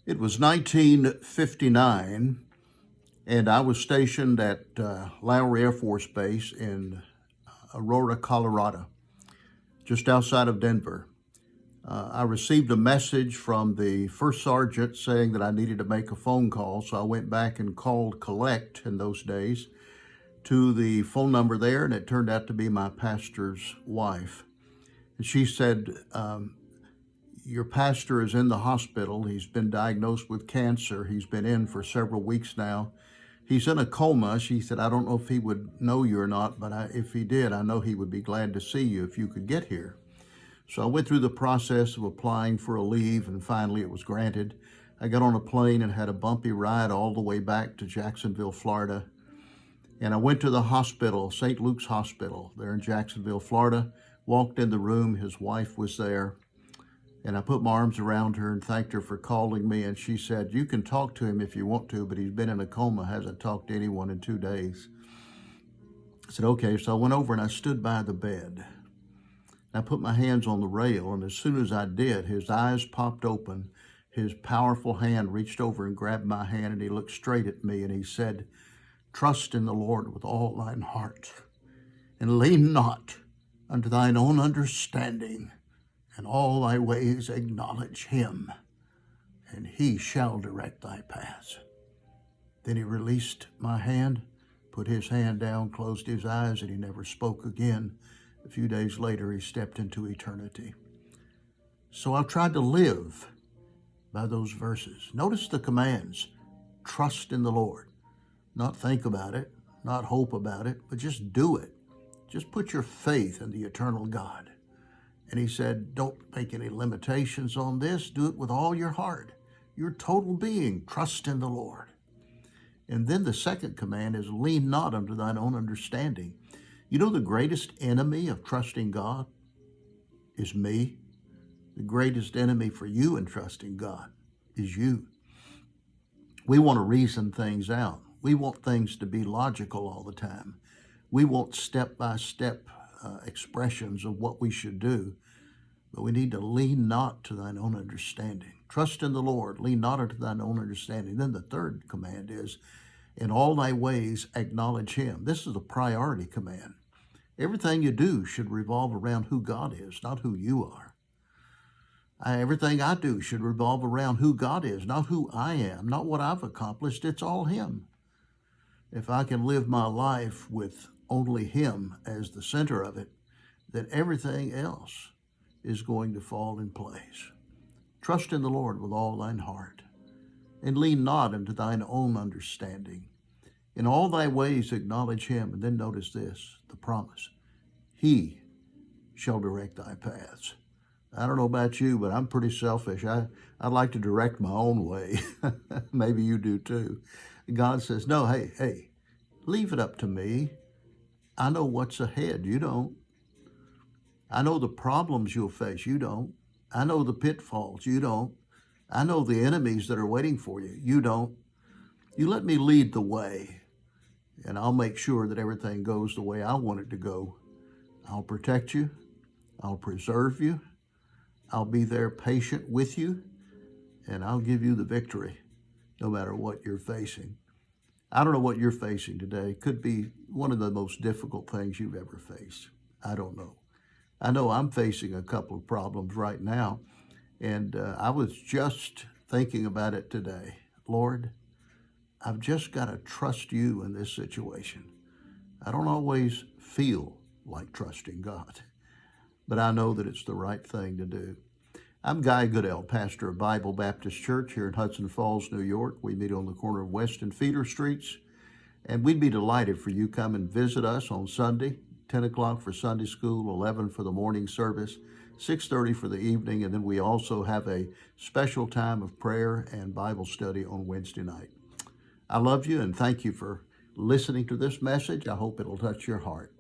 It was 1959, and I was stationed at Lowry Air Force Base in Aurora, Colorado, just outside of Denver. I received a message from the first sergeant saying that I needed to make a phone call, so I went back and called collect in those days to the phone number there, and it turned out to be my pastor's wife. And she said, your pastor is in the hospital. He's been diagnosed with cancer. He's been in for several weeks now. He's in a coma. She said, I don't know if he would know you or not, but if he did, I know he would be glad to see you if you could get here. So I went through the process of applying for a leave, and finally it was granted. I got on a plane and had a bumpy ride all the way back to Jacksonville, Florida. And I went to the hospital, St. Luke's Hospital, there in Jacksonville, Florida. Walked in the room, his wife was there. And I put my arms around her and thanked her for calling me. And she said, you can talk to him if you want to, but he's been in a coma, hasn't talked to anyone in 2 days. I said, okay. So I went over and I stood by the bed. I put my hands on the rail, and as soon as I did, his eyes popped open. His powerful hand reached over and grabbed my hand, and he looked straight at me, and he said, trust in the Lord with all thine heart, and lean not unto thine own understanding. In all thy ways acknowledge him, and he shall direct thy paths. Then he released my hand, put his hand down, closed his eyes, and he never spoke again. A few days later, he stepped into eternity. So I've tried to live by those verses. Notice the commands. Trust in the Lord. Not think about it, not hope about it, but just do it. Just put your faith in the eternal God. And he said, don't make any limitations on this. Do it with all your heart, your total being. Trust in the Lord. And then the second command is lean not unto thine own understanding. You know, the greatest enemy of trusting God is me. The greatest enemy for you in trusting God is you. We want to reason things out. We want things to be logical all the time. We want step-by-step expressions of what we should do, but we need to lean not to thine own understanding. Trust in the Lord, lean not unto thine own understanding. Then the third command is, in all thy ways acknowledge him. This is a priority command. Everything you do should revolve around who God is, not who you are. Everything I do should revolve around who God is, not who I am, not what I've accomplished. It's all him. If I can live my life with only him as the center of it, then everything else is going to fall in place. Trust in the Lord with all thine heart, and lean not unto thine own understanding. In all thy ways acknowledge him. And then notice this, the promise. He shall direct thy paths. I don't know about you, but I'm pretty selfish. I'd like to direct my own way. Maybe you do too. God says, no, hey, leave it up to me. I know what's ahead. You don't. I know the problems you'll face. You don't. I know the pitfalls. You don't. I know the enemies that are waiting for you. You don't. You let me lead the way, and I'll make sure that everything goes the way I want it to go. I'll protect you. I'll preserve you. I'll be there patient with you, and I'll give you the victory no matter what you're facing. I don't know what you're facing today. It could be one of the most difficult things you've ever faced. I don't know. I know I'm facing a couple of problems right now, and I was just thinking about it today. Lord, I've just got to trust you in this situation. I don't always feel like trusting God, but I know that it's the right thing to do. I'm Guy Goodell, pastor of Bible Baptist Church here in Hudson Falls, New York. We meet on the corner of West and Feeder Streets, and we'd be delighted for you to come and visit us on Sunday, 10 o'clock for Sunday school, 11 for the morning service, 6:30 for the evening, and then we also have a special time of prayer and Bible study on Wednesday night. I love you and thank you for listening to this message. I hope it'll touch your heart.